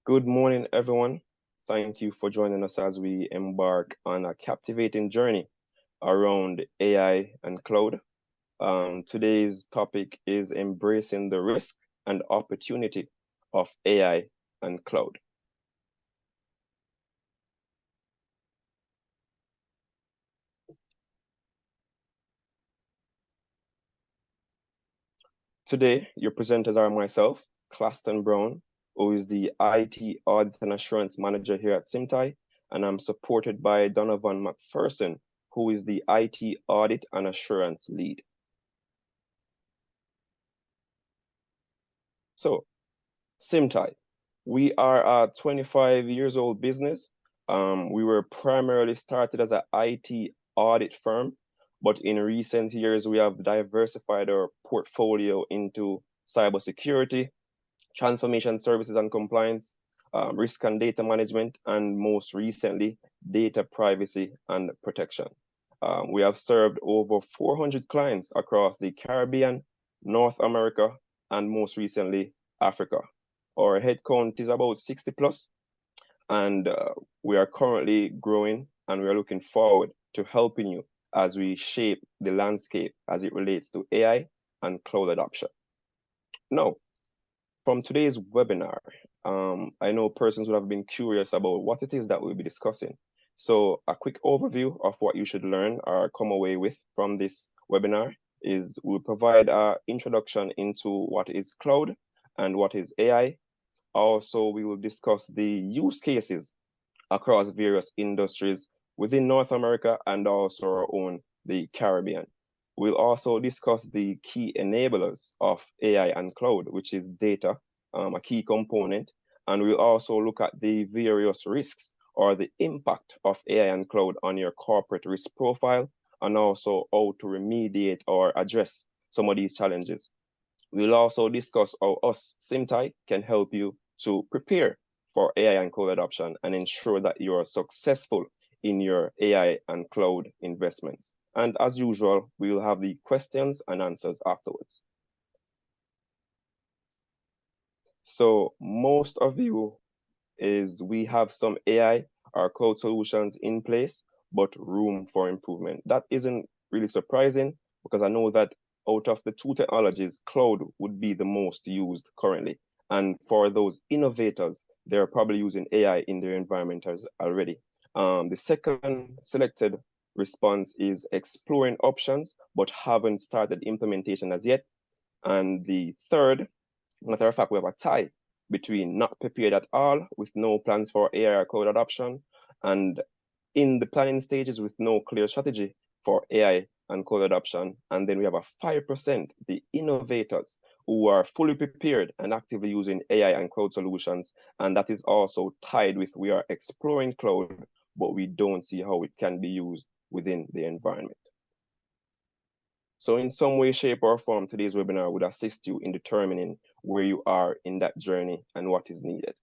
Good morning, everyone. Thank you for joining us as we embark on a captivating journey around AI and cloud. Today's topic is embracing the risk and opportunity of AI and cloud. Today, your presenters are myself, Claston Brown, who is the IT Audit and Assurance Manager here at Symptai, and I'm supported by Donovan McPherson, who is the IT Audit and Assurance Lead. So, Symptai, we are a 25 years old business. We were primarily started as an IT audit firm, but in recent years, we have diversified our portfolio into cybersecurity, transformation services and compliance, risk and data management, and most recently, data privacy and protection. We have served over 400 clients across the Caribbean, North America, and most recently, Africa. Our headcount is about 60 plus, and we are currently growing, and we are looking forward to helping you as we shape the landscape as it relates to AI and cloud adoption. Now, from today's webinar, I know persons would have been curious about what it is that we'll be discussing. So a quick overview of what you should learn or come away with from this webinar is we'll provide an introduction into what is cloud and what is AI. Also, we will discuss the use cases across various industries within North America and also our own, the Caribbean. We'll also discuss the key enablers of AI and cloud, which is data, a key component. And we'll also look at the various risks or the impact of AI and cloud on your corporate risk profile, and also how to remediate or address some of these challenges. We'll also discuss how us, Symptai, can help you to prepare for AI and cloud adoption and ensure that you are successful in your AI and cloud investments. And as usual, we will have the questions and answers afterwards. So most of you we have some AI or cloud solutions in place, but room for improvement. That isn't really surprising because I know that out of the two technologies, cloud would be the most used currently. And for those innovators, they're probably using AI in their environment already. The second selected response is exploring options, but haven't started implementation as yet. And the third, matter of fact, we have a tie between not prepared at all with no plans for AI or cloud adoption, and in the planning stages with no clear strategy for AI and cloud adoption. And then we have a 5%, the innovators who are fully prepared and actively using AI and cloud solutions. And that is also tied with we are exploring cloud, but we don't see how it can be used within the environment. So in some way, shape, or form, today's webinar would assist you in determining where you are in that journey and what is needed.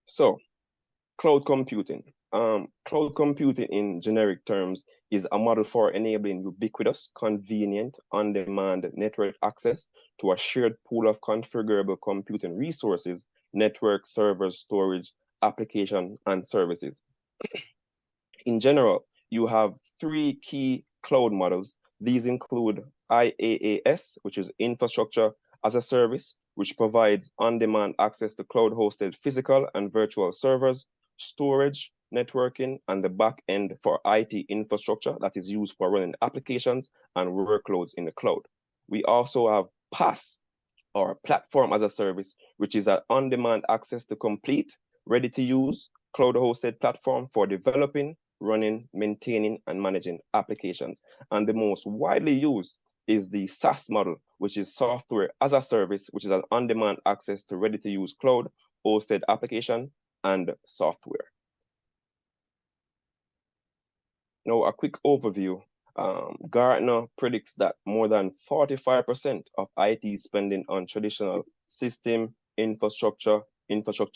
So, cloud computing. Cloud computing in generic terms is a model for enabling ubiquitous, convenient, on-demand network access to a shared pool of configurable computing resources, network, servers, storage, application, and services. In general, you have three key cloud models. These include IaaS, which is infrastructure as a service, which provides on-demand access to cloud-hosted physical and virtual servers, storage, networking, and the back end for IT infrastructure that is used for running applications and workloads in the cloud. We also have PaaS, or platform as a service, which is an on-demand access to complete, ready-to-use, cloud-hosted platform for developing, running, maintaining, and managing applications. And the most widely used is the SaaS model, which is software as a service, which is an on-demand access to ready-to-use cloud-hosted application and software. Now, a quick overview. Gartner predicts that more than 45% of IT spending on traditional system, infrastructure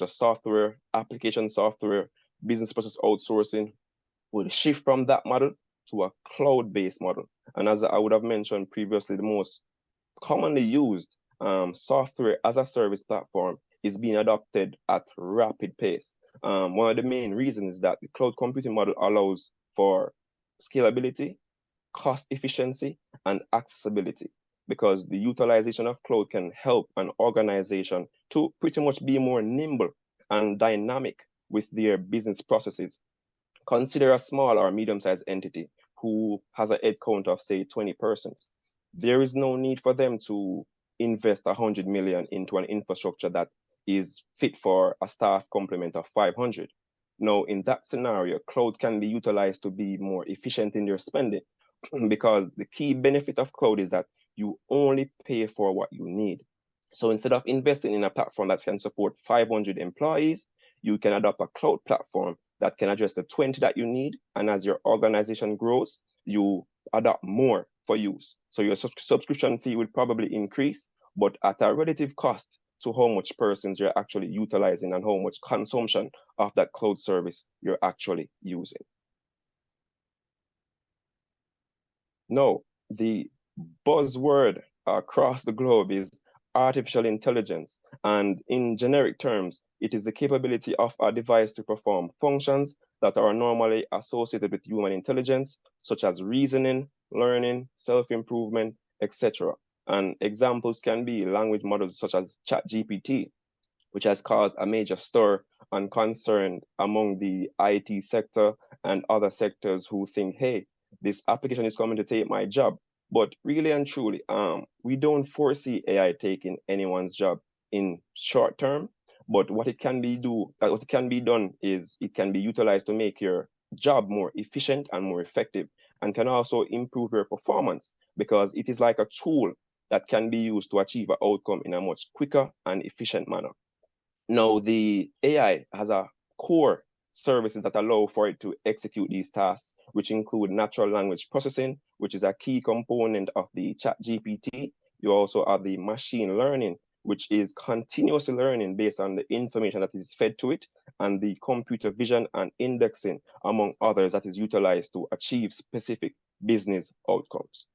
software, application software, business process outsourcing will shift from that model to a cloud-based model. And as I would have mentioned previously, the most commonly used software as a service platform is being adopted at rapid pace. One of the main reasons is that the cloud computing model allows for scalability, cost efficiency, and accessibility, because the utilization of cloud can help an organization to pretty much be more nimble and dynamic with their business processes. Consider a small or medium-sized entity who has a head count of, say, 20 persons. There is no need for them to invest 100 million into an infrastructure that is fit for a staff complement of 500. Now, in that scenario, cloud can be utilized to be more efficient in their spending because the key benefit of cloud is that you only pay for what you need. So instead of investing in a platform that can support 500 employees, you can adopt a cloud platform that can address the 20 that you need. And as your organization grows, you adopt more for use. So your subscription fee would probably increase, but at a relative cost to how much persons you're actually utilizing and how much consumption of that cloud service you're actually using. Now, the buzzword across the globe is artificial intelligence. And in generic terms, it is the capability of a device to perform functions that are normally associated with human intelligence, such as reasoning, learning, self-improvement, etc. And examples can be language models such as ChatGPT, which has caused a major stir and concern among the IT sector and other sectors who think, hey, this application is coming to take my job. But really and truly, we don't foresee AI taking anyone's job in short term. But what it can be done is it can be utilized to make your job more efficient and more effective, and can also improve your performance because it is like a tool that can be used to achieve an outcome in a much quicker and efficient manner. Now, the AI has a core services that allow for it to execute these tasks, which include natural language processing, which is a key component of the chat GPT. You also have the machine learning, which is continuously learning based on the information that is fed to it, and the computer vision and indexing, among others, that is utilized to achieve specific business outcomes.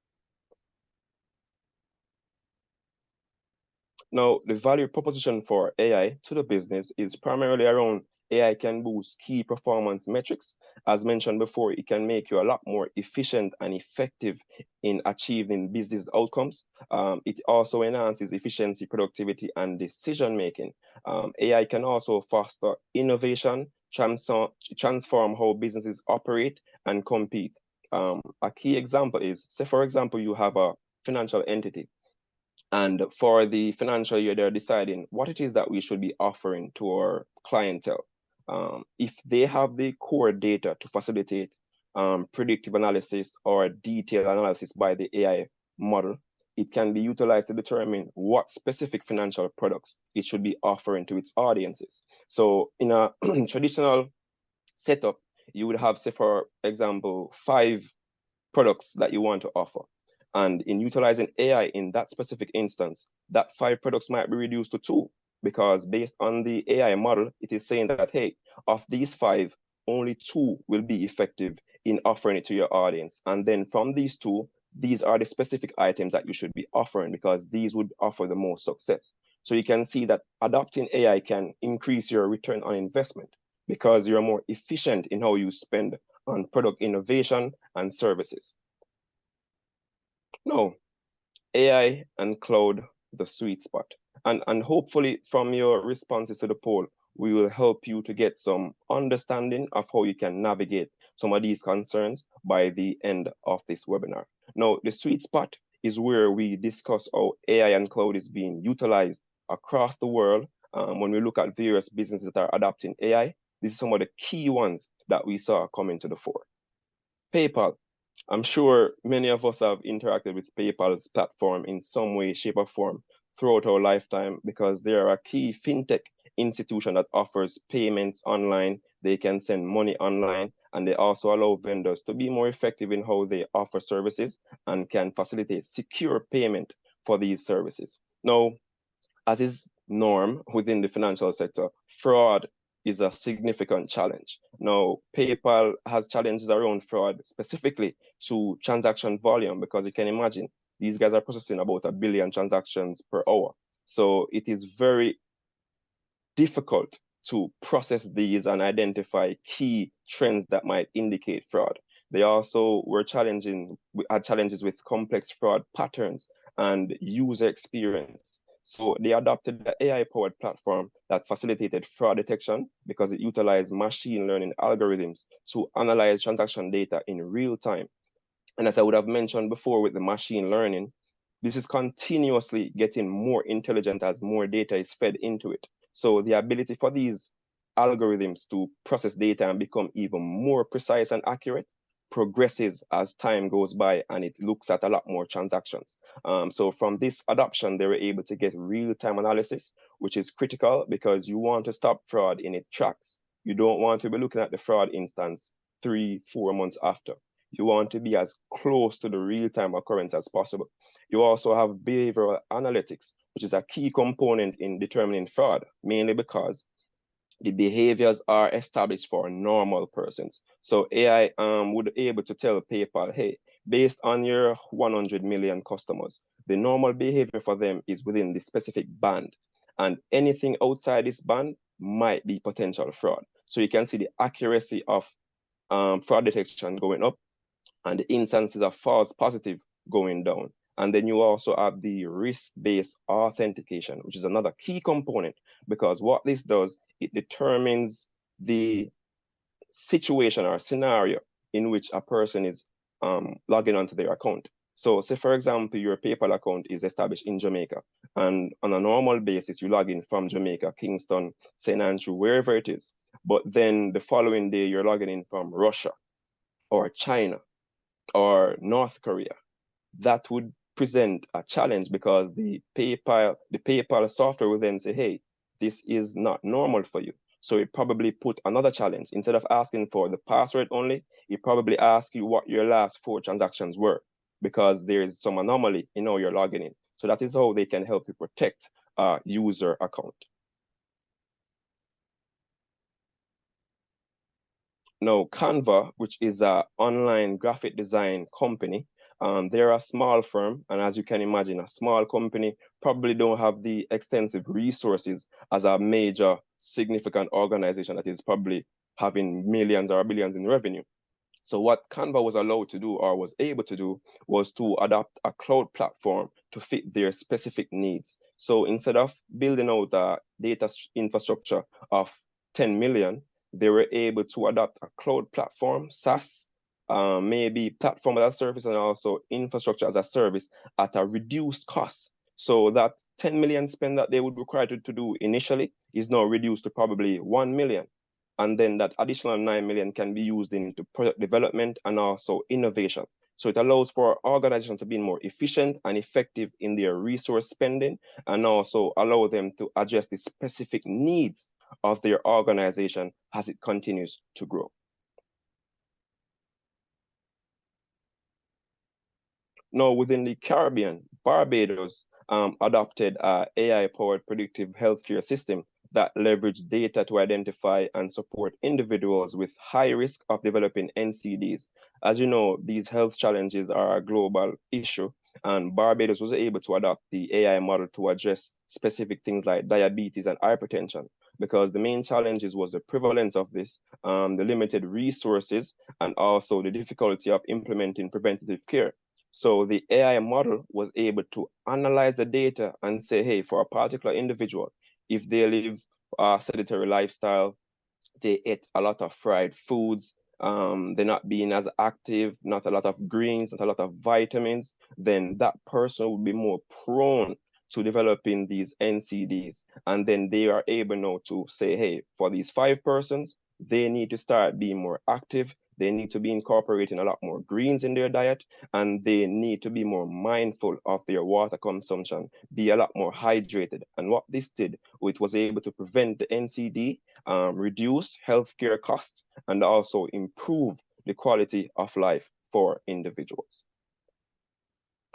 Now, the value proposition for AI to the business is primarily around AI can boost key performance metrics. As mentioned before, it can make you a lot more efficient and effective in achieving business outcomes. It also enhances efficiency, productivity, and decision making. AI can also foster innovation, transform how businesses operate and compete. A key example is, say, for example, you have a financial entity, and for the financial year, they're deciding what it is that we should be offering to our clientele. If they have the core data to facilitate predictive analysis or detailed analysis by the AI model, it can be utilized to determine what specific financial products it should be offering to its audiences. So in a traditional setup, you would have, say, for example, 5 products that you want to offer. And in utilizing AI in that specific instance, that 5 products might be reduced to 2, because based on the AI model, it is saying that, hey, of these 5, only 2 will be effective in offering it to your audience. And then from these 2, these are the specific items that you should be offering because these would offer the most success. So you can see that adopting AI can increase your return on investment because you're more efficient in how you spend on product innovation and services. No, AI and cloud, the sweet spot. And hopefully from your responses to the poll, we will help you to get some understanding of how you can navigate some of these concerns by the end of this webinar. Now, the sweet spot is where we discuss how AI and cloud is being utilized across the world. When we look at various businesses that are adopting AI, these are some of the key ones that we saw coming to the fore. PayPal. I'm sure many of us have interacted with PayPal's platform in some way, shape, or form throughout our lifetime because they are a key fintech institution that offers payments online. They can send money online, and they also allow vendors to be more effective in how they offer services and can facilitate secure payment for these services. Now, as is norm within the financial sector, fraud is a significant challenge. Now, PayPal has challenges around fraud, specifically to transaction volume, because you can imagine these guys are processing about 1 billion transactions per hour. So it is very difficult to process these and identify key trends that might indicate fraud. They also had challenges with complex fraud patterns and user experience. So they adopted the AI-powered platform that facilitated fraud detection because it utilized machine learning algorithms to analyze transaction data in real time. And as I would have mentioned before with the machine learning, this is continuously getting more intelligent as more data is fed into it. So the ability for these algorithms to process data and become even more precise and accurate progresses as time goes by, and it looks at a lot more transactions. So from this adoption, they were able to get real-time analysis, which is critical because you want to stop fraud in its tracks. You don't want to be looking at the fraud instance 3-4 months after. You want to be as close to the real-time occurrence as possible. You also have behavioral analytics, which is a key component in determining fraud, mainly because the behaviors are established for normal persons. So AI would be able to tell PayPal, hey, based on your 100 million customers, the normal behavior for them is within the specific band. And anything outside this band might be potential fraud. So you can see the accuracy of fraud detection going up and the instances of false positive going down. And then you also have the risk-based authentication, which is another key component, because what this does, it determines the situation or scenario in which a person is logging onto their account. So say, for example, your PayPal account is established in Jamaica, and on a normal basis, you log in from Jamaica, Kingston, St. Andrew, wherever it is. But then the following day, you're logging in from Russia or China or North Korea. That would present a challenge because the PayPal software will then say, hey, this is not normal for you. So it probably put another challenge. Instead of asking for the password only, it probably asks you what your last 4 transactions were because there is some anomaly in how you're logging in. So that is how they can help you protect a user account. Now, Canva, which is an online graphic design company, they're a small firm, and as you can imagine, a small company probably don't have the extensive resources as a major significant organization that is probably having millions or billions in revenue. So what Canva was allowed to do or was able to do was to adopt a cloud platform to fit their specific needs. So instead of building out a data infrastructure of 10 million, they were able to adopt a cloud platform, SaaS, maybe platform as a service and also infrastructure as a service at a reduced cost. So that 10 million spend that they would require to do initially is now reduced to probably 1 million. And then that additional 9 million can be used into product development and also innovation. So it allows for organizations to be more efficient and effective in their resource spending and also allow them to address the specific needs of their organization as it continues to grow. Now, within the Caribbean, Barbados adopted an AI-powered predictive healthcare system that leveraged data to identify and support individuals with high risk of developing NCDs. As you know, these health challenges are a global issue, and Barbados was able to adopt the AI model to address specific things like diabetes and hypertension, because the main challenges was the prevalence of this, the limited resources, and also the difficulty of implementing preventative care. So the AI model was able to analyze the data and say, hey, for a particular individual, if they live a sedentary lifestyle, they eat a lot of fried foods, they're not being as active, not a lot of greens, not a lot of vitamins, then that person will be more prone to developing these NCDs. And then they are able now to say, hey, for these 5 persons, they need to start being more active. They need to be incorporating a lot more greens in their diet, and they need to be more mindful of their water consumption, be a lot more hydrated. And what this did, it was able to prevent the NCD, reduce healthcare costs, and also improve the quality of life for individuals.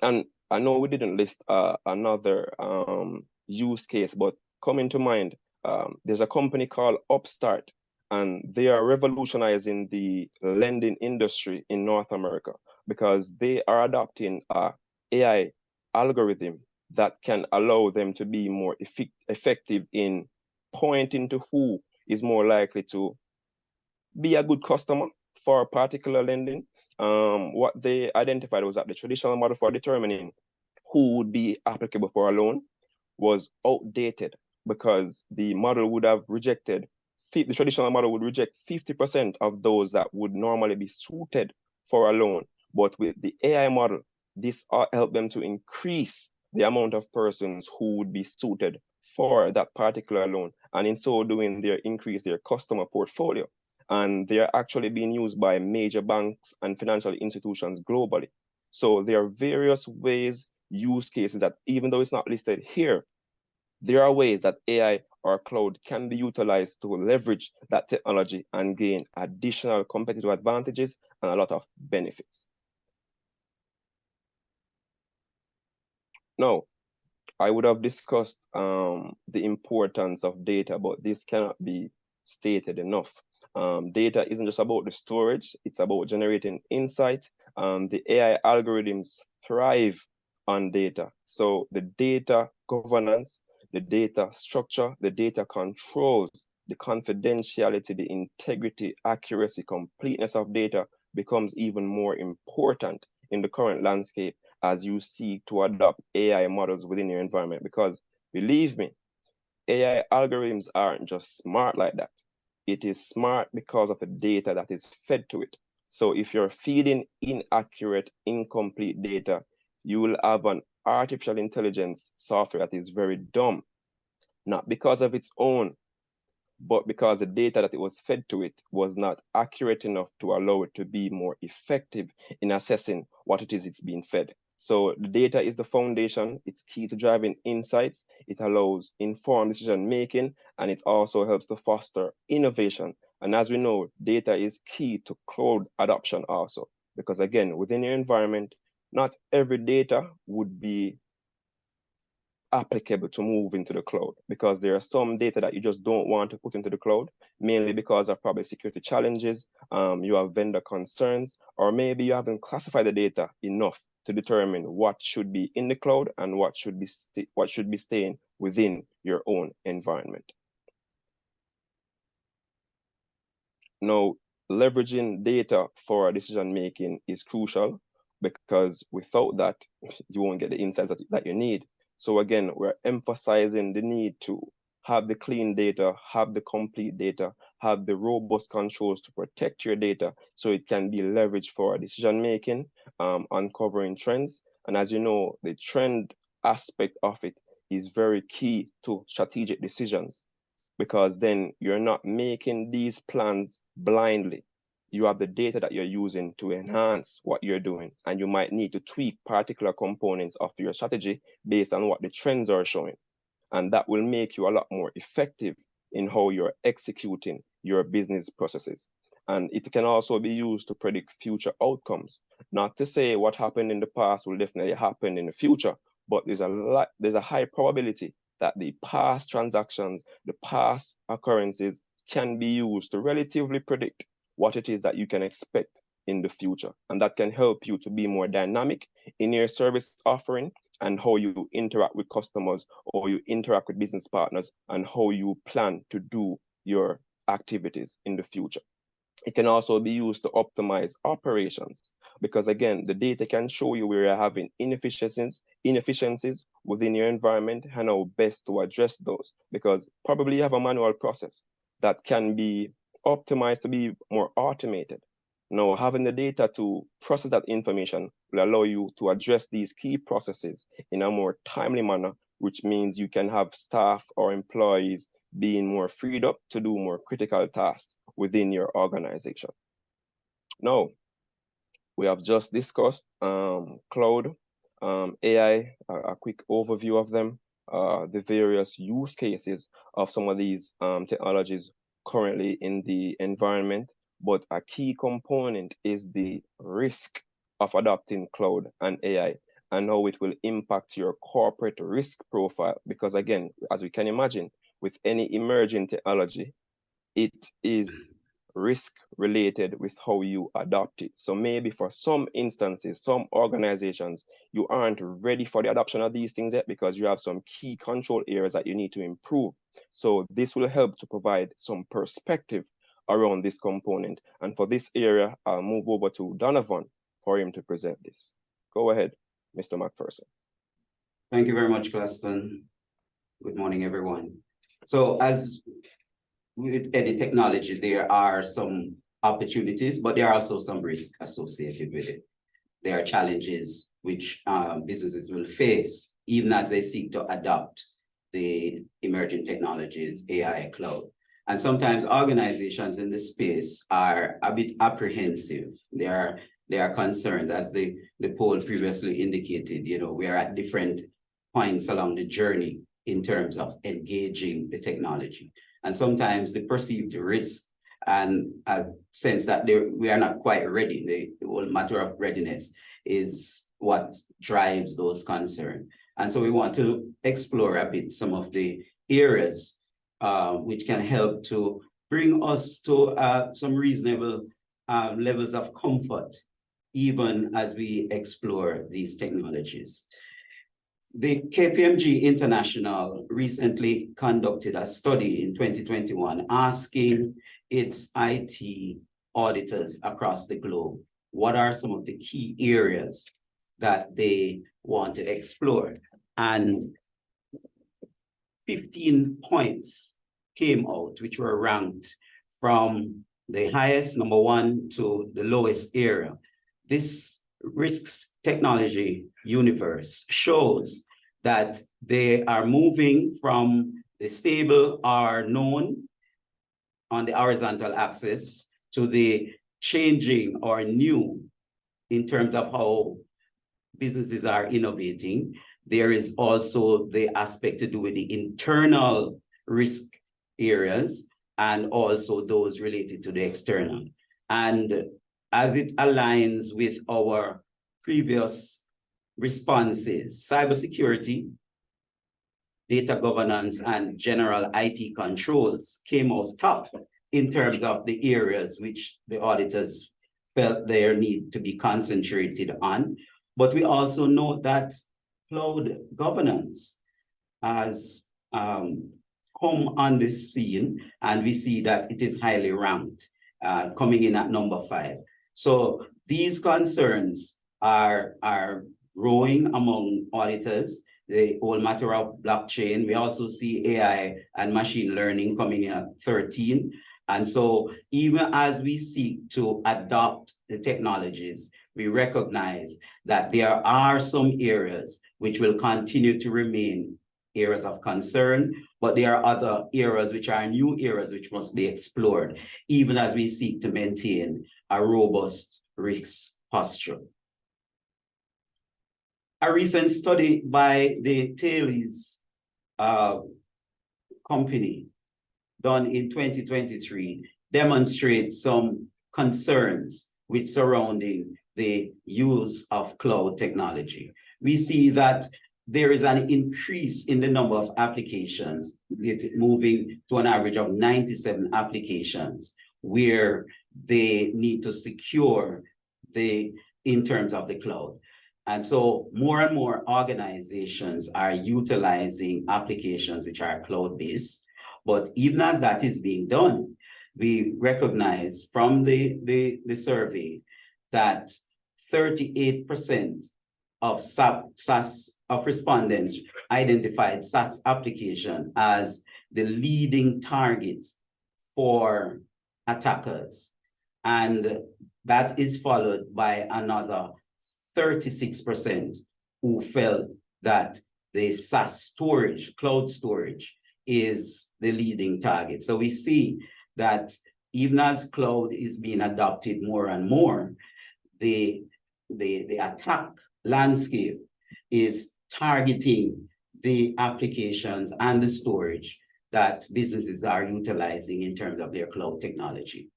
And I know we didn't list another use case, but coming to mind, there's a company called Upstart, and they are revolutionizing the lending industry in North America because they are adopting a AI algorithm that can allow them to be more effective in pointing to who is more likely to be a good customer for a particular lending. What they identified was that the traditional model for determining who would be applicable for a loan was outdated because the model would have rejected, the traditional model would reject 50% of those that would normally be suited for a loan. But with the AI model, this helped them to increase the amount of persons who would be suited for that particular loan. And in so doing, they increase their customer portfolio. And they are actually being used by major banks and financial institutions globally. So there are various ways, use cases that even though it's not listed here, there are ways that AI or cloud can be utilized to leverage that technology and gain additional competitive advantages and a lot of benefits. Now, I would have discussed the importance of data, but this cannot be stated enough. Data isn't just about the storage, it's about generating insight. The AI algorithms thrive on data. So the data governance, the data structure, the data controls, the confidentiality, the integrity, accuracy, completeness of data becomes even more important in the current landscape as you seek to adopt AI models within your environment. Because believe me, AI algorithms aren't just smart like that. It is smart because of the data that is fed to it. So if you're feeding inaccurate, incomplete data, you will have an artificial intelligence software that is very dumb, not because of its own, but because the data that it was fed to it was not accurate enough to allow it to be more effective in assessing what it is it's being fed. So the data is the foundation. It's key to driving insights. It allows informed decision making, and it also helps to foster innovation. And as we know, data is key to cloud adoption also, because again, within your environment, not every data would be applicable to move into the cloud because there are some data that you just don't want to put into the cloud, mainly because of probably security challenges, you have vendor concerns, or maybe you haven't classified the data enough to determine what should be in the cloud and what should be staying within your own environment. Now, leveraging data for decision making is crucial because without that, you won't get the insights that you need. So again, we're emphasizing the need to have the clean data, have the complete data, have the robust controls to protect your data so it can be leveraged for decision making, uncovering trends. And as you know, the trend aspect of it is very key to strategic decisions because then you're not making these plans blindly. You have the data that you're using to enhance what you're doing, and you might need to tweak particular components of your strategy based on what the trends are showing. And that will make you a lot more effective in how you're executing your business processes. And it can also be used to predict future outcomes. Not to say what happened in the past will definitely happen in the future, but there's a high probability that the past transactions, the past occurrences can be used to relatively predict what it is that you can expect in the future. And that can help you to be more dynamic in your service offering and how you interact with customers or you interact with business partners and how you plan to do your activities in the future. It can also be used to optimize operations because again, the data can show you where you're having inefficiencies within your environment and how best to address those because probably you have a manual process that can be optimized to be more automated. Now, having the data to process that information will allow you to address these key processes in a more timely manner, which means you can have staff or employees being more freed up to do more critical tasks within your organization. Now, we have just discussed cloud, AI, a quick overview of them, the various use cases of some of these technologies currently in the environment. But a key component is the risk of adopting cloud and AI and how it will impact your corporate risk profile. Because again, as we can imagine, with any emerging technology, it is risk related with how you adopt it. So maybe for some instances, some organizations, you aren't ready for the adoption of these things yet because you have some key control areas that you need to improve. So this will help to provide some perspective around this component. And for this area, I'll move over to Donovan for him to present this. Go ahead, Mr. McPherson. Thank you very much, Claston. Good morning, everyone. So as with any technology, there are some opportunities, but there are also some risks associated with it. There are challenges which businesses will face, even as they seek to adopt the emerging technologies, AI, cloud. And sometimes organizations in this space are a bit apprehensive. There are concerns, as the poll previously indicated. You know, we are at different points along the journey in terms of engaging the technology. And sometimes the perceived risk and a sense that we are not quite ready, the whole matter of readiness is what drives those concerns. And so we want to explore a bit some of the areas which can help to bring us to some reasonable levels of comfort, even as we explore these technologies. The KPMG International recently conducted a study in 2021 asking its IT auditors across the globe, what are some of the key areas that they want to explore? And 15 points came out, which were ranked from the highest, number 1, to the lowest area. This risks technology universe shows that they are moving from the stable or known on the horizontal axis to the changing or new in terms of how businesses are innovating. There is also the aspect to do with the internal risk areas and also those related to the external. And as it aligns with our previous responses, cybersecurity, data governance, and general IT controls came out top in terms of the areas which the auditors felt their need to be concentrated on. But we also note that cloud governance has come on this scene, and we see that it is highly ranked, coming in at number 5. So these concerns are growing among auditors. The whole matter of blockchain. We also see AI and machine learning coming in at 13. And so even as we seek to adopt the technologies, we recognize that there are some areas which will continue to remain areas of concern, but there are other areas which are new areas which must be explored, even as we seek to maintain a robust risk posture. A recent study by the Thales company done in 2023 demonstrates some concerns with surrounding the use of cloud technology. We see that there is an increase in the number of applications, moving to an average of 97 applications where they need to secure in terms of the cloud. And so more and more organizations are utilizing applications which are cloud-based. But even as that is being done, we recognize from the survey that 38% of SaaS respondents identified SaaS application as the leading target for attackers. And that is followed by another 36% who felt that the SaaS storage, cloud storage, is the leading target. So we see that even as cloud is being adopted more and more, the attack landscape is targeting the applications and the storage that businesses are utilizing in terms of their cloud technology.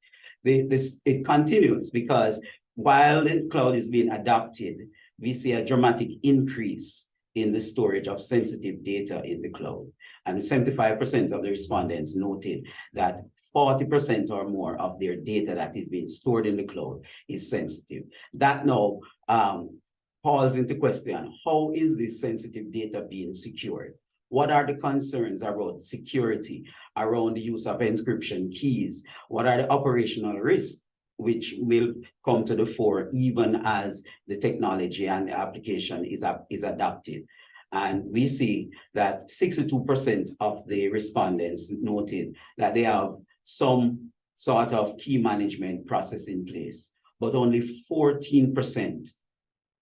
It continues because while the cloud is being adopted, we see a dramatic increase in the storage of sensitive data in the cloud. And 75% of the respondents noted that 40% or more of their data that is being stored in the cloud is sensitive. That now calls into question, how is this sensitive data being secured? What are the concerns around security, around the use of encryption keys? What are the operational risks which will come to the fore even as the technology and the application is adopted? And we see that 62% of the respondents noted that they have some sort of key management process in place, but only 14%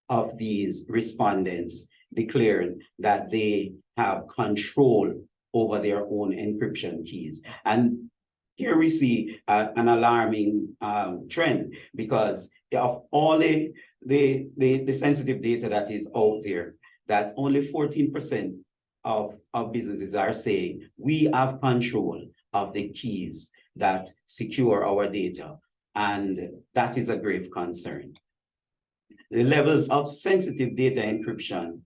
of these respondents declared that they have control over their own encryption keys. And here we see an alarming trend, because of all the sensitive data that is out there, that only 14% of businesses are saying we have control of the keys that secure our data. And that is a grave concern. The levels of sensitive data encryption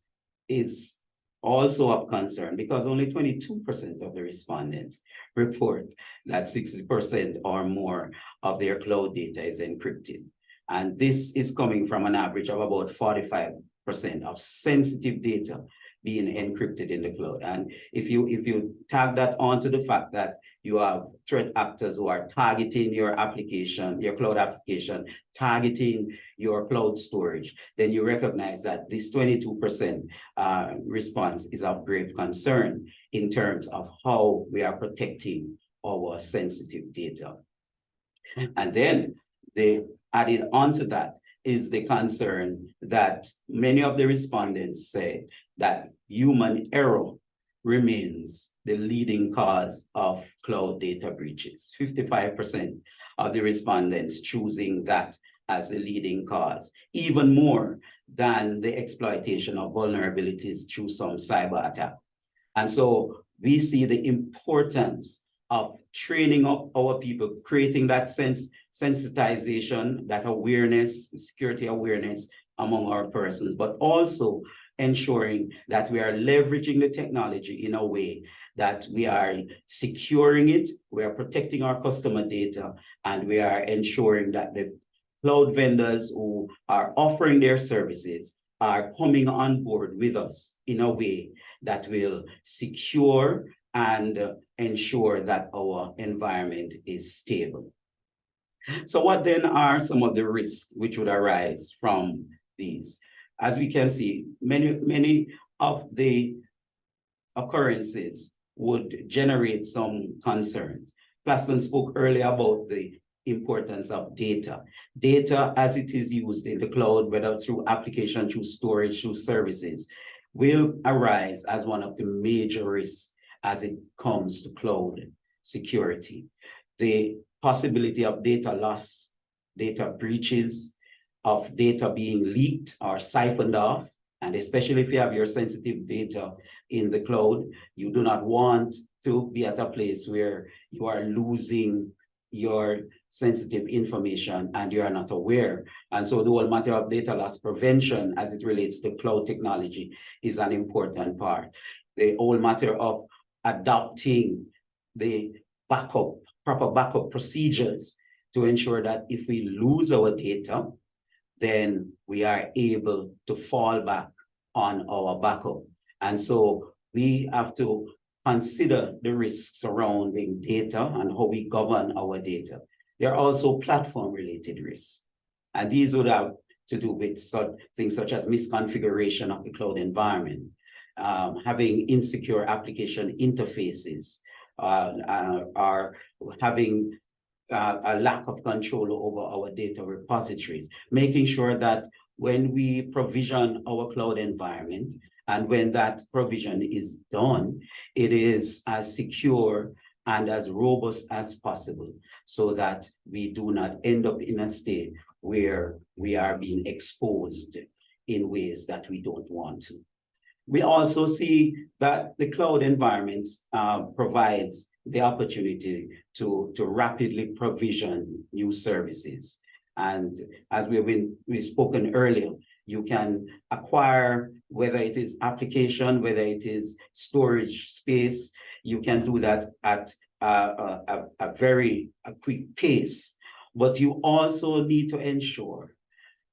is also of concern, because only 22% of the respondents report that 60% or more of their cloud data is encrypted. And this is coming from an average of about 45% of sensitive data being encrypted in the cloud. And if you tag that onto the fact that you have threat actors who are targeting your application, your cloud application, targeting your cloud storage, then you recognize that this 22% response is of grave concern in terms of how we are protecting our sensitive data. And then they added onto that is the concern that many of the respondents say that human error remains the leading cause of cloud data breaches. 55% of the respondents choosing that as the leading cause, even more than the exploitation of vulnerabilities through some cyber attack. And so we see the importance of training up our people, creating that sensitization, that awareness, security awareness among our persons, but also ensuring that we are leveraging the technology in a way that we are securing it, we are protecting our customer data, and we are ensuring that the cloud vendors who are offering their services are coming on board with us in a way that will secure and ensure that our environment is stable. So what then are some of the risks which would arise from these? As we can see, many of the occurrences would generate some concerns. Plaston spoke earlier about the importance of data. Data as it is used in the cloud, whether through application, through storage, through services, will arise as one of the major risks as it comes to cloud security. The possibility of data loss, data breaches, of data being leaked or siphoned off, and especially if you have your sensitive data in the cloud, you do not want to be at a place where you are losing your sensitive information and you are not aware. And so the whole matter of data loss prevention as it relates to cloud technology is an important part. The whole matter of adopting the proper backup procedures to ensure that if we lose our data, then we are able to fall back on our backup. And so we have to consider the risks surrounding data and how we govern our data. There are also platform-related risks. And these would have to do with things such as misconfiguration of the cloud environment, having insecure application interfaces, or having a lack of control over our data repositories, making sure that when we provision our cloud environment and when that provision is done, it is as secure and as robust as possible so that we do not end up in a state where we are being exposed in ways that we don't want to. We also see that the cloud environment provides the opportunity to rapidly provision new services. And as we've spoken earlier, you can acquire whether it is application, whether it is storage space, you can do that at a very quick pace. But you also need to ensure,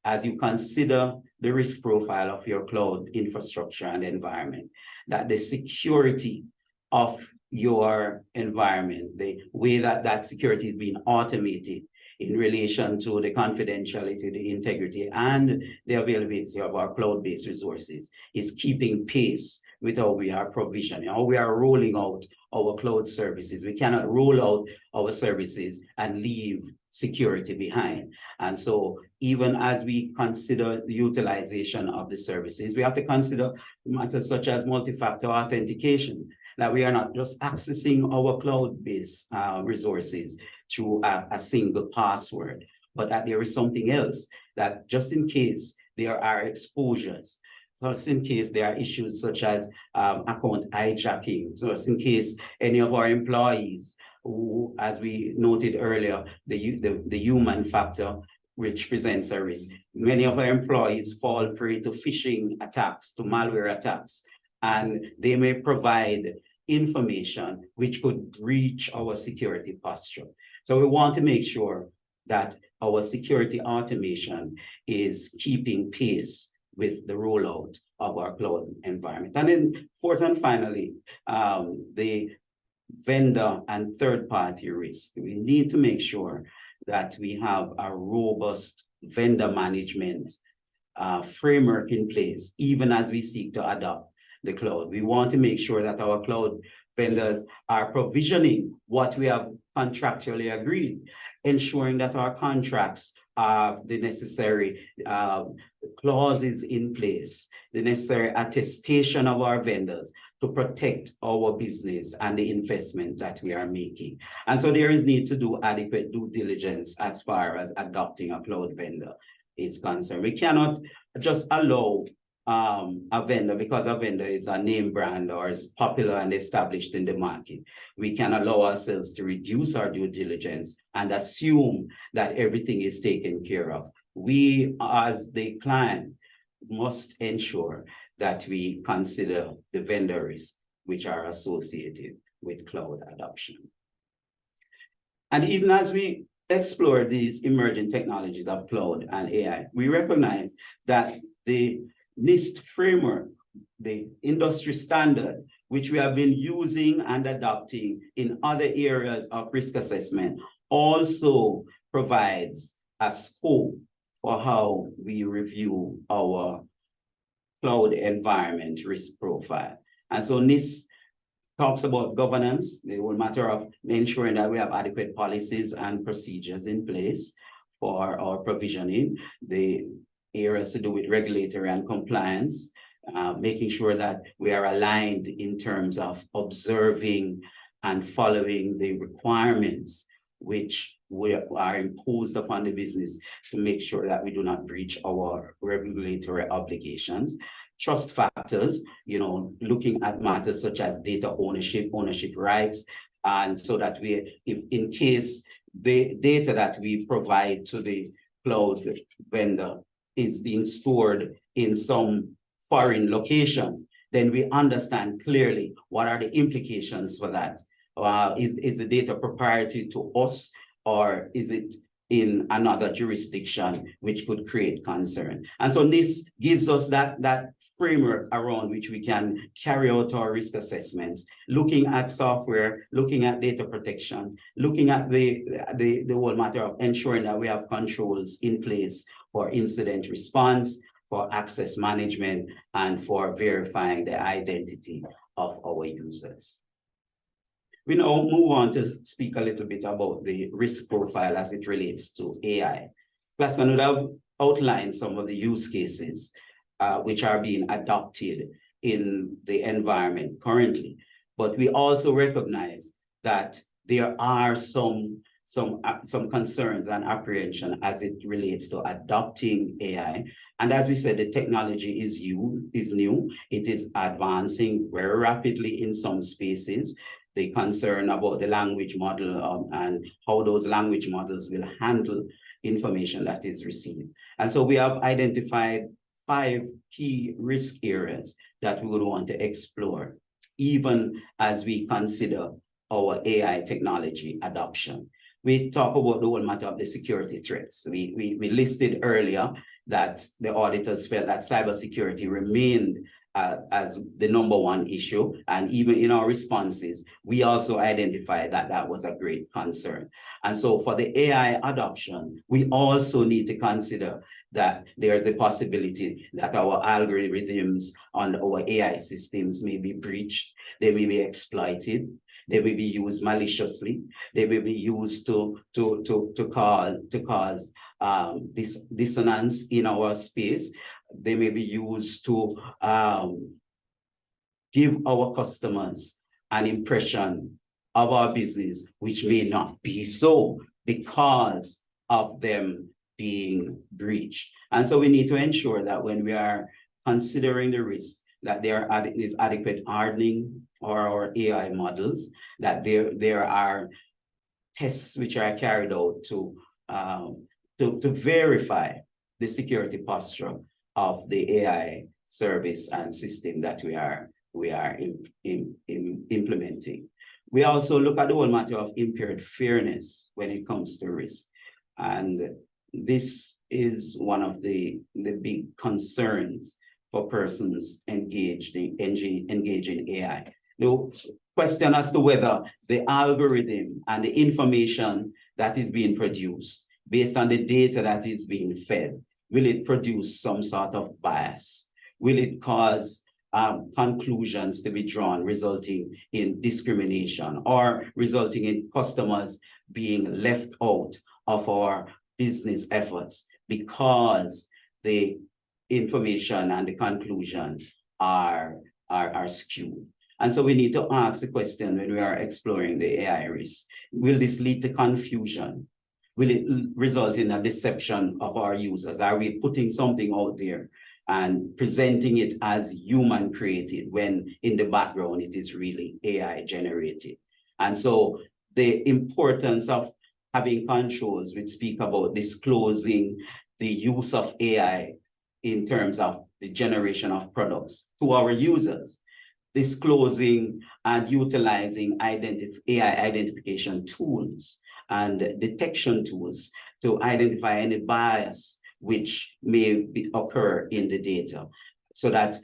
as you consider the risk profile of your cloud infrastructure and environment, that the security of your environment, the way that that security is being automated in relation to the confidentiality, the integrity, and the availability of our cloud-based resources is keeping pace with how we are provisioning, how we are rolling out our cloud services. We cannot roll out our services and leave security behind. And so even as we consider the utilization of the services, we have to consider matters such as multi-factor authentication, that we are not just accessing our cloud-based resources through a single password, but that there is something else, that just in case there are exposures, just in case there are issues such as account hijacking, just in case any of our employees, who, as we noted earlier, the human factor, which presents a risk. Many of our employees fall prey to phishing attacks, to malware attacks, and they may provide information which could breach our security posture. So we want to make sure that our security automation is keeping pace with the rollout of our cloud environment. And then fourth and finally, the vendor and third-party risk. We need to make sure that we have a robust vendor management framework in place, even as we seek to adopt the cloud. We want to make sure that our cloud vendors are provisioning what we have contractually agreed, ensuring that our contracts have the necessary clauses in place, the necessary attestation of our vendors to protect our business and the investment that we are making. And so there is need to do adequate due diligence as far as adopting a cloud vendor is concerned. We cannot just allow a vendor, because a vendor is a name brand or is popular and established in the market. We can allow ourselves to reduce our due diligence and assume that everything is taken care of. We, as the client, must ensure that we consider the vendor risks which are associated with cloud adoption. And even as we explore these emerging technologies of cloud and AI, we recognize that the NIST framework, the industry standard, which we have been using and adopting in other areas of risk assessment, also provides a scope for how we review our cloud environment risk profile. And so NIST talks about governance, the whole matter of ensuring that we have adequate policies and procedures in place for our provisioning, the areas to do with regulatory and compliance, making sure that we are aligned in terms of observing and following the requirements which are imposed upon the business to make sure that we do not breach our regulatory obligations. Trust factors, looking at matters such as data ownership rights, and so that if in case the data that we provide to the cloud vendor is being stored in some foreign location, then we understand clearly what are the implications for that. Is the data proprietary to us, or is it in another jurisdiction, which could create concern? And so this gives us that framework around which we can carry out our risk assessments, looking at software, looking at data protection, looking at the whole matter of ensuring that we have controls in place for incident response, for access management, and for verifying the identity of our users. We now move on to speak a little bit about the risk profile as it relates to AI. Klassen would have outlined some of the use cases which are being adopted in the environment currently. But we also recognize that there are some concerns and apprehension as it relates to adopting AI. And as we said, the technology is new. It is advancing very rapidly in some spaces. The concern about the language model and how those language models will handle information that is received. And so we have identified 5 key risk areas that we would want to explore, even as we consider our AI technology adoption. We talk about the whole matter of the security threats. We listed earlier that the auditors felt that cybersecurity remained as the #1 issue. And even in our responses, we also identified that that was a great concern. And so for the AI adoption, we also need to consider that there's a possibility that our algorithms on our AI systems may be breached, they may be exploited, they may be used maliciously, they may be used to cause dissonance in our space. They may be used to give our customers an impression of our business, which may not be so because of them being breached. And so we need to ensure that when we are considering the risks, that there is adequate hardening or our AI models, that there are tests which are carried out to verify the security posture of the AI service and system that we are implementing. We also look at the whole matter of impaired fairness when it comes to risk. And this is one of the big concerns for persons engaged in AI. The question as to whether the algorithm and the information that is being produced based on the data that is being fed, will it produce some sort of bias? Will it cause conclusions to be drawn resulting in discrimination or resulting in customers being left out of our business efforts because the information and the conclusions are skewed? And so we need to ask the question when we are exploring the AI risk, will this lead to confusion? Will it result in a deception of our users? Are we putting something out there and presenting it as human created when in the background it is really AI generated? And so the importance of having controls which speak about disclosing the use of AI in terms of the generation of products to our users, disclosing and utilizing AI identification tools and detection tools to identify any bias which may occur in the data, so that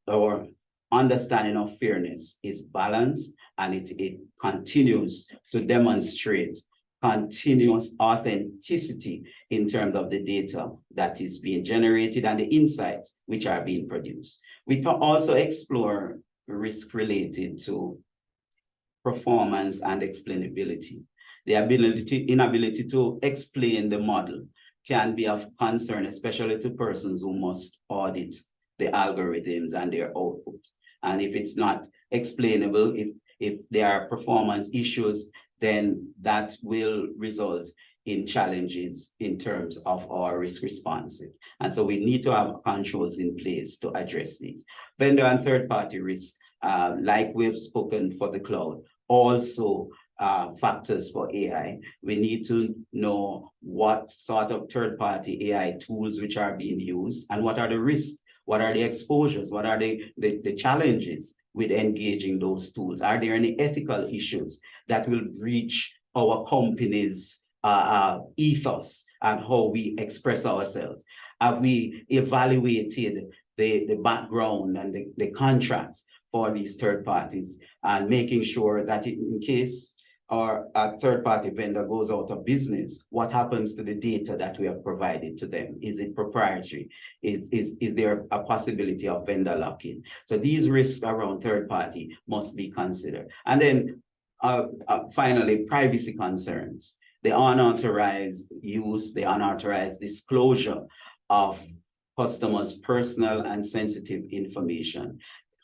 our understanding of fairness is balanced and it continues to demonstrate continuous authenticity in terms of the data that is being generated and the insights which are being produced. We also explore risk related to performance and explainability. The inability to explain the model can be of concern, especially to persons who must audit the algorithms and their output. And if it's not explainable, if there are performance issues, then that will result in challenges in terms of our risk responses. And so we need to have controls in place to address these. Vendor and third-party risk, like we've spoken for the cloud, also factors for AI. We need to know what sort of third-party AI tools which are being used and what are the risks, what are the exposures, what are the challenges with engaging those tools. Are there any ethical issues that will breach our company's ethos and how we express ourselves? Have we evaluated the background and the contracts for these third parties and making sure that in case a third-party vendor goes out of business, what happens to the data that we have provided to them? Is it proprietary? Is there a possibility of vendor lock-in? So these risks around third-party must be considered. And then finally, privacy concerns, the unauthorized use, the unauthorized disclosure of customers' personal and sensitive information.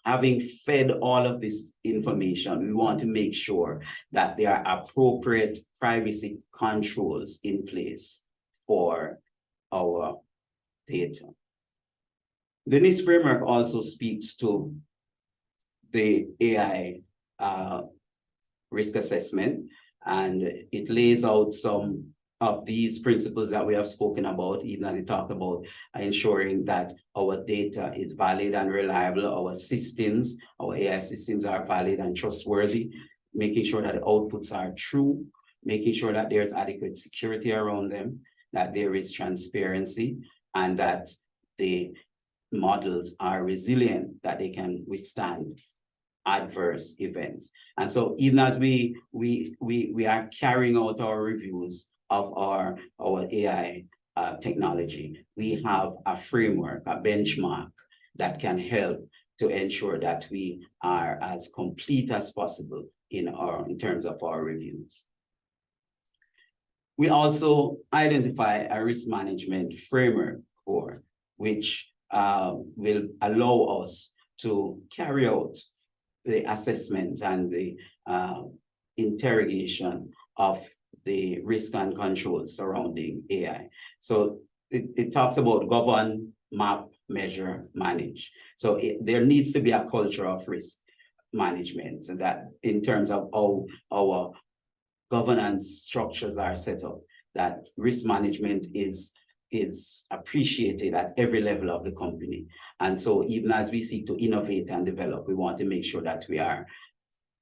Having fed all of this information, we want to make sure that there are appropriate privacy controls in place for our data. The NIST framework also speaks to the AI risk assessment, and it lays out some of these principles that we have spoken about, even as we talk about ensuring that our data is valid and reliable, our systems, our AI systems are valid and trustworthy, making sure that the outputs are true, making sure that there's adequate security around them, that there is transparency, and that the models are resilient, that they can withstand adverse events. And so even as we are carrying out our reviews of our AI technology, we have a framework, a benchmark that can help to ensure that we are as complete as possible in terms of our reviews. We also identify a risk management framework for which will allow us to carry out the assessment and the interrogation of the risk and controls surrounding AI. So it talks about govern, map, measure, manage. So there needs to be a culture of risk management, and that in terms of how our governance structures are set up, that risk management is appreciated at every level of the company. And so even as we seek to innovate and develop, we want to make sure that we are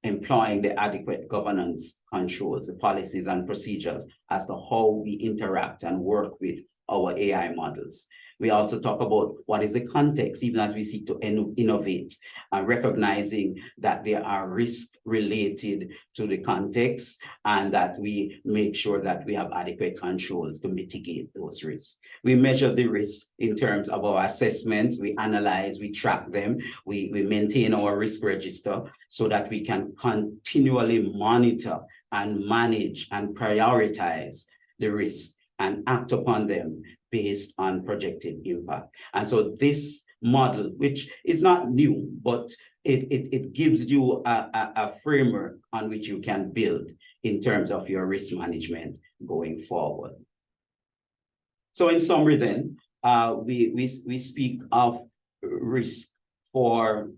employing the adequate governance controls, the policies and procedures as to how we interact and work with our AI models. We also talk about what is the context, even as we seek to innovate, and recognizing that there are risks related to the context, and that we make sure that we have adequate controls to mitigate those risks. We measure the risk in terms of our assessments, we analyze, we track them, we maintain our risk register so that we can continually monitor and manage and prioritize the risks and act upon them based on projected impact. And so this model, which is not new, but it gives you a framework on which you can build in terms of your risk management going forward. So in summary then, we speak of risk for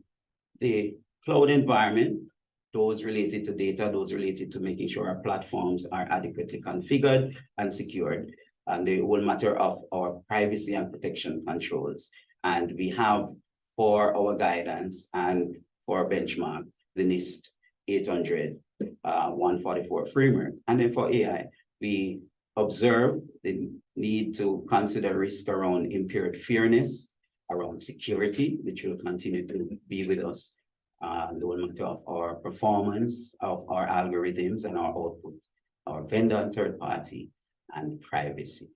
the cloud environment, those related to data, those related to making sure our platforms are adequately configured and secured, and the whole matter of our privacy and protection controls. And we have for our guidance and for our benchmark, the NIST 800 144 framework. And then for AI, we observe the need to consider risk around impaired fairness, around security, which will continue to be with us, the whole matter of our performance of our algorithms and our output, our vendor and third party, and privacy.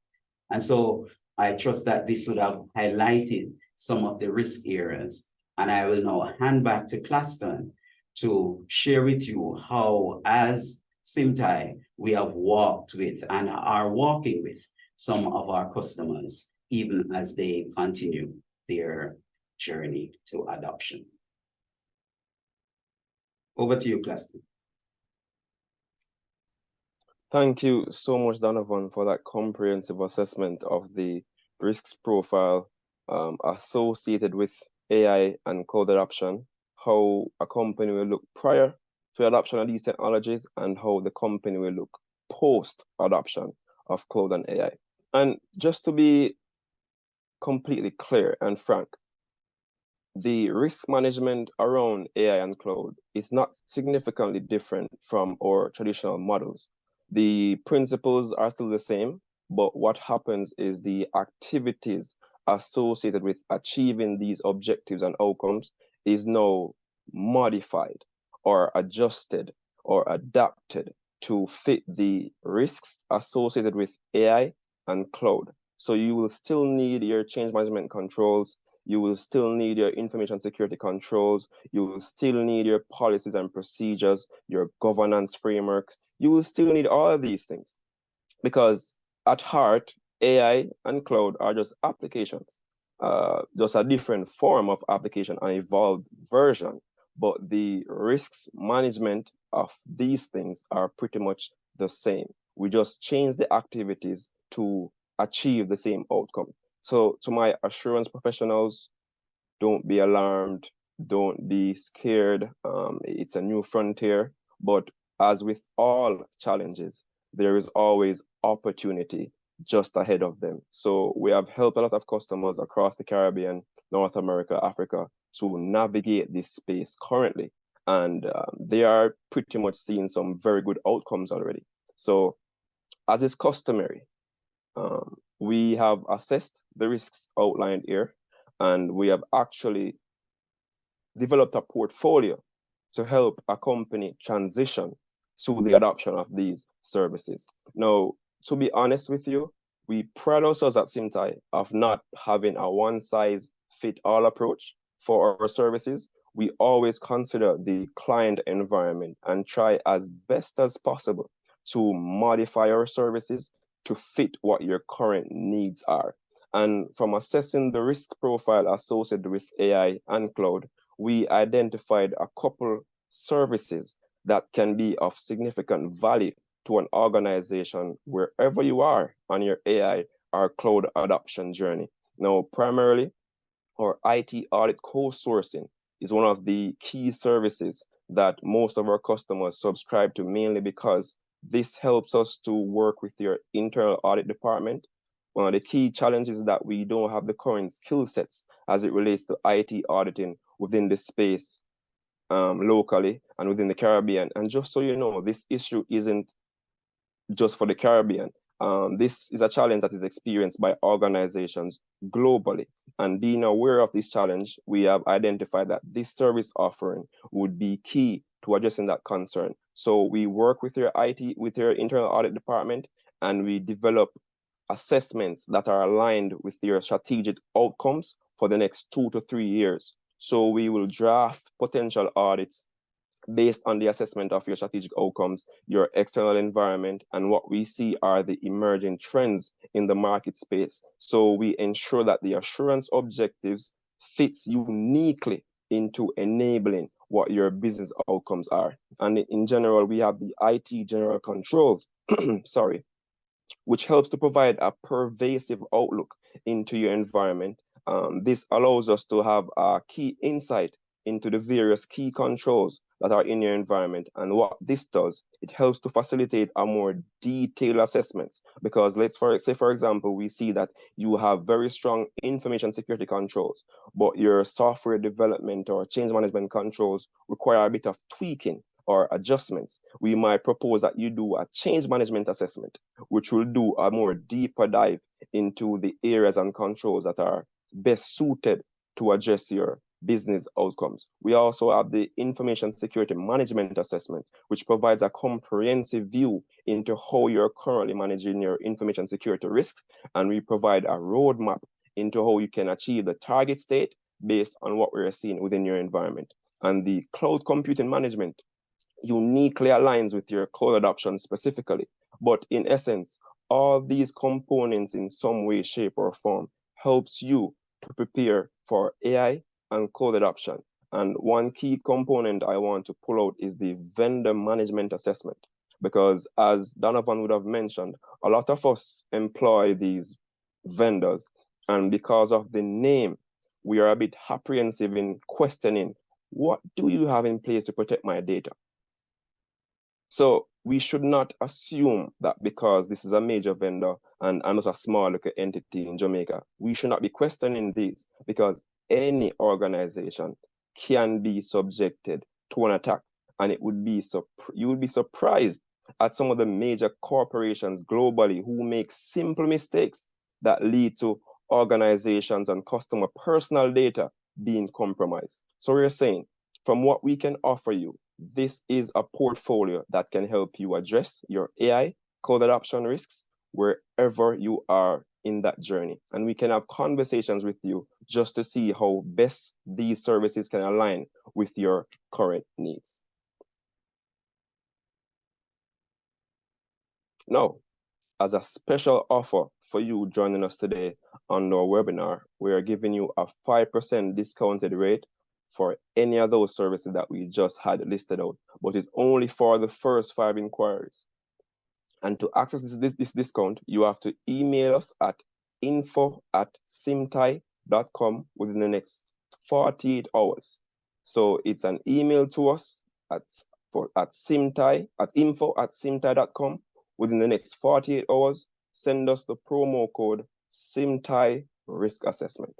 And so I trust that this would have highlighted some of the risk areas. And I will now hand back to Claston to share with you how, as Symptai, we have walked with and are walking with some of our customers, even as they continue their journey to adoption. Over to you, Claston. Thank you so much, Donovan, for that comprehensive assessment of the risks profile associated with AI and cloud adoption, how a company will look prior to adoption of these technologies, and how the company will look post-adoption of cloud and AI. And just to be completely clear and frank, the risk management around AI and cloud is not significantly different from our traditional models. The principles are still the same, but what happens is the activities associated with achieving these objectives and outcomes is now modified or adjusted or adapted to fit the risks associated with AI and cloud. So you will still need your change management controls, you will still need your information security controls, you will still need your policies and procedures, your governance frameworks. You will still need all of these things, because at heart, AI and cloud are just applications, just a different form of application, an evolved version. But the risks management of these things are pretty much the same. We just change the activities to achieve the same outcome. So to my assurance professionals, don't be alarmed, don't be scared. It's a new frontier, but as with all challenges, there is always opportunity just ahead of them. So we have helped a lot of customers across the Caribbean, North America, Africa to navigate this space currently. And they are pretty much seeing some very good outcomes already. So as is customary, we have assessed the risks outlined here, and we have actually developed a portfolio to help a company transition to the adoption of these services. Now, to be honest with you, we pride ourselves at Symptai of not having a one-size-fit-all approach for our services. We always consider the client environment and try as best as possible to modify our services to fit what your current needs are. And from assessing the risk profile associated with AI and cloud, we identified a couple services that can be of significant value to an organization wherever you are on your AI or cloud adoption journey. Now, primarily, our IT audit co-sourcing is one of the key services that most of our customers subscribe to, mainly because this helps us to work with your internal audit department. One of the key challenges is that we don't have the current skill sets as it relates to IT auditing within the space locally and within the Caribbean. And just so you know, this issue isn't just for the Caribbean. This is a challenge that is experienced by organizations globally. And being aware of this challenge, we have identified that this service offering would be key to addressing that concern. So we work with your internal audit department, and we develop assessments that are aligned with your strategic outcomes for the next 2 to 3 years. So we will draft potential audits based on the assessment of your strategic outcomes, your external environment, and what we see are the emerging trends in the market space. So we ensure that the assurance objectives fits uniquely into enabling what your business outcomes are. And in general, we have the IT general controls, sorry, which helps to provide a pervasive outlook into your environment. This allows us to have a key insight into the various key controls that are in your environment. And what this does, it helps to facilitate a more detailed assessments, because say, for example, we see that you have very strong information security controls, but your software development or change management controls require a bit of tweaking or adjustments. We might propose that you do a change management assessment, which will do a more deeper dive into the areas and controls that are best suited to address your business outcomes. We also have the information security management assessment, which provides a comprehensive view into how you're currently managing your information security risks. And we provide a roadmap into how you can achieve the target state based on what we're seeing within your environment. And the cloud computing management uniquely aligns with your cloud adoption specifically. But in essence, all these components in some way, shape, or form helps you to prepare for AI and cloud adoption. And one key component I want to pull out is the vendor management assessment, because as Donovan would have mentioned, a lot of us employ these vendors, and because of the name, we are a bit apprehensive in questioning, what do you have in place to protect my data? So we should not assume that because this is a major vendor and I'm just a small little entity in Jamaica, we should not be questioning these, because any organization can be subjected to an attack, and you would be surprised at some of the major corporations globally who make simple mistakes that lead to organizations and customer personal data being compromised. So we're saying, from what we can offer you, this is a portfolio that can help you address your AI cloud adoption risks wherever you are in that journey. And we can have conversations with you just to see how best these services can align with your current needs. Now, as a special offer for you joining us today on our webinar, we are giving you a 5% discounted rate for any of those services that we just had listed out, but it's only for the first 5 inquiries. And to access this discount, you have to email us at info@symptai.com within the next 48 hours. So it's an email to us at info@symptai.com, within the next 48 hours, send us the promo code Symptai Risk Assessment.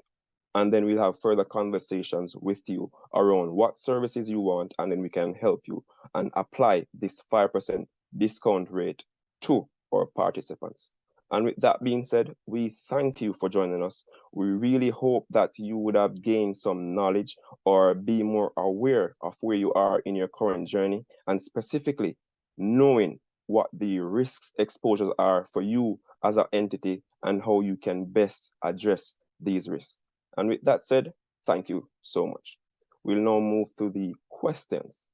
And then we'll have further conversations with you around what services you want, and then we can help you and apply this 5% discount rate to our participants. And with that being said, we thank you for joining us. We really hope that you would have gained some knowledge or be more aware of where you are in your current journey, and specifically knowing what the risks exposures are for you as an entity and how you can best address these risks. And with that said, thank you so much. We'll now move to the questions.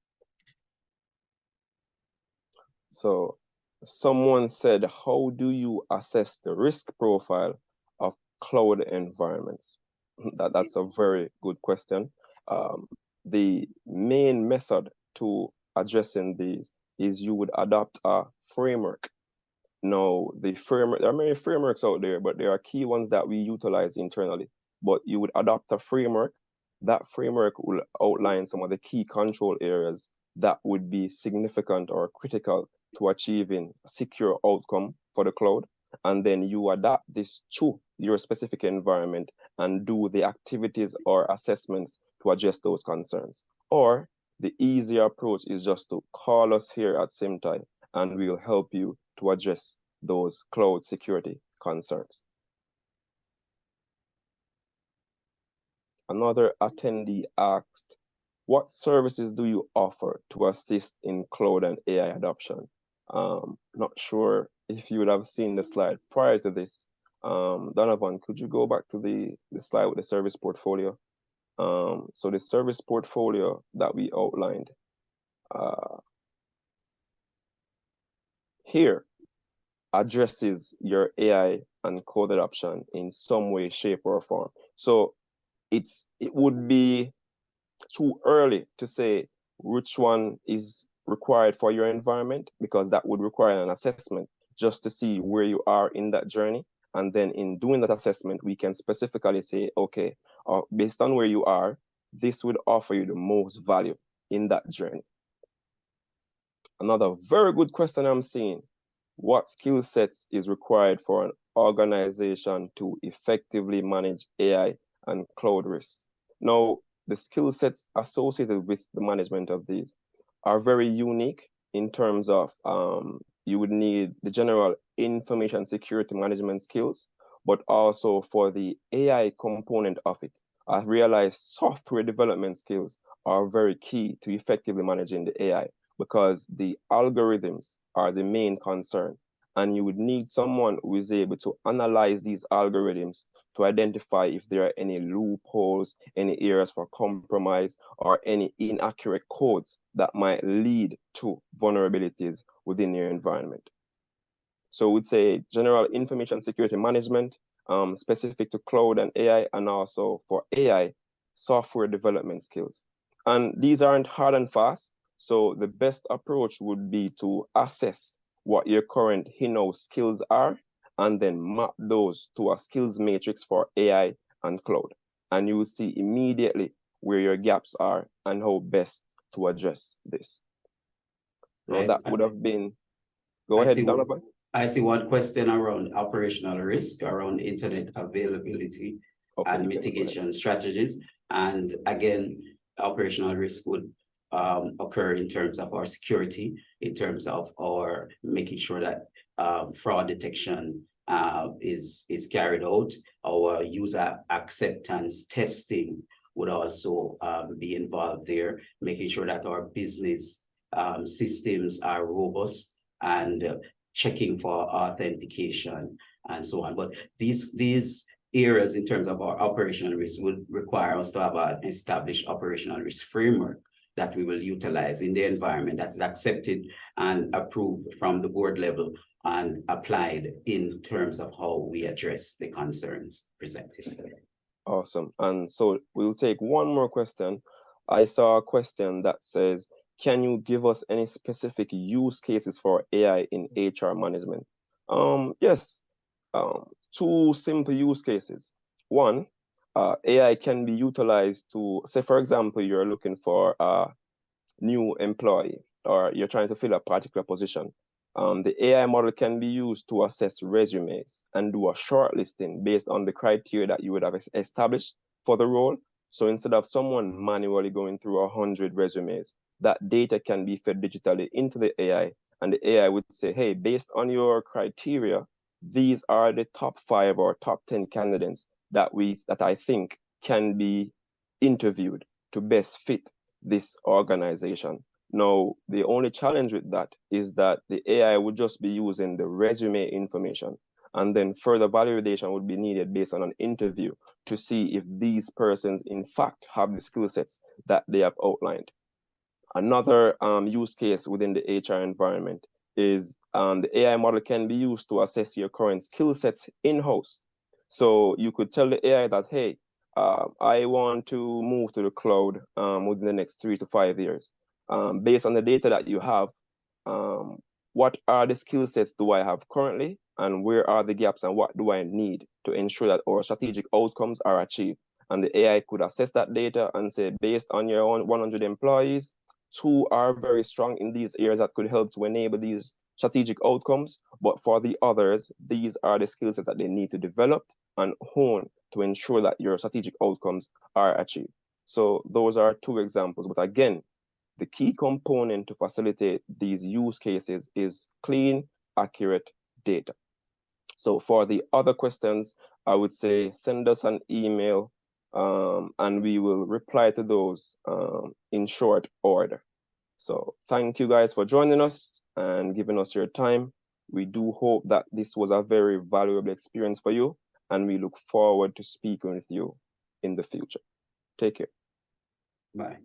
So someone said, how do you assess the risk profile of cloud environments? That's a very good question. The main method to addressing these is you would adopt a framework. Now, there are many frameworks out there, but there are key ones that we utilize internally. But you would adopt a framework. That framework will outline some of the key control areas that would be significant or critical to achieving a secure outcome for the cloud. And then you adapt this to your specific environment and do the activities or assessments to address those concerns. Or the easier approach is just to call us here at Symptai, and we'll help you to address those cloud security concerns. Another attendee asked, what services do you offer to assist in cloud and AI adoption? Not sure if you would have seen the slide prior to this. Donovan, could you go back to the slide with the service portfolio? So the service portfolio that we outlined here addresses your AI and cloud adoption in some way, shape, or form. So it would be too early to say which one is required for your environment, because that would require an assessment just to see where you are in that journey. And then in doing that assessment, we can specifically say, okay, based on where you are, this would offer you the most value in that journey. Another very good question I'm seeing, what skill sets is required for an organization to effectively manage AI and cloud risks? Now, the skill sets associated with the management of these are very unique in terms of you would need the general information security management skills, but also for the AI component of it, I realize software development skills are very key to effectively managing the AI, because the algorithms are the main concern. And you would need someone who is able to analyze these algorithms to identify if there are any loopholes, any areas for compromise, or any inaccurate codes that might lead to vulnerabilities within your environment. So we'd say general information security management, specific to cloud and AI, and also for AI, software development skills. And these aren't hard and fast. So the best approach would be to assess what your current in-house skills are, and then map those to a skills matrix for AI and cloud. And you will see immediately where your gaps are and how best to address this. Now that would have been, go ahead, Donovan. I see one question around operational risk, around internet availability and mitigation strategies. And again, operational risk would occur in terms of our security, in terms of our making sure that fraud detection is carried out. Our user acceptance testing would also be involved there, making sure that our business systems are robust and checking for authentication and so on. But these areas in terms of our operational risk would require us to have an established operational risk framework that we will utilize in the environment that's accepted and approved from the board level and applied in terms of how we address the concerns presented. Awesome. And so we'll take one more question. I saw a question that says, can you give us any specific use cases for AI in HR management? Yes, two simple use cases. One, AI can be utilized to, say, for example, you're looking for a new employee, or you're trying to fill a particular position. The AI model can be used to assess resumes and do a shortlisting based on the criteria that you would have established for the role. So instead of someone manually going through 100 resumes, that data can be fed digitally into the AI, and the AI would say, hey, based on your criteria, these are the top 5 or top 10 candidates that I think can be interviewed to best fit this organization. Now, the only challenge with that is that the AI would just be using the resume information, and then further validation would be needed based on an interview to see if these persons in fact have the skill sets that they have outlined. Another use case within the HR environment is the AI model can be used to assess your current skill sets in-house. So you could tell the AI that, hey, I want to move to the cloud within the next 3 to 5 years. Based on the data that you have, what are the skill sets do I have currently, and where are the gaps, and what do I need to ensure that our strategic outcomes are achieved? And the AI could assess that data and say, based on your own 100 employees, 2 are very strong in these areas that could help to enable these strategic outcomes. But for the others, these are the skill sets that they need to develop and hone to ensure that your strategic outcomes are achieved. So those are 2 examples. But again, the key component to facilitate these use cases is clean, accurate data. So for the other questions, I would say send us an email and we will reply to those in short order. So thank you guys for joining us and giving us your time. We do hope that this was a very valuable experience for you, and we look forward to speaking with you in the future. Take care. Bye.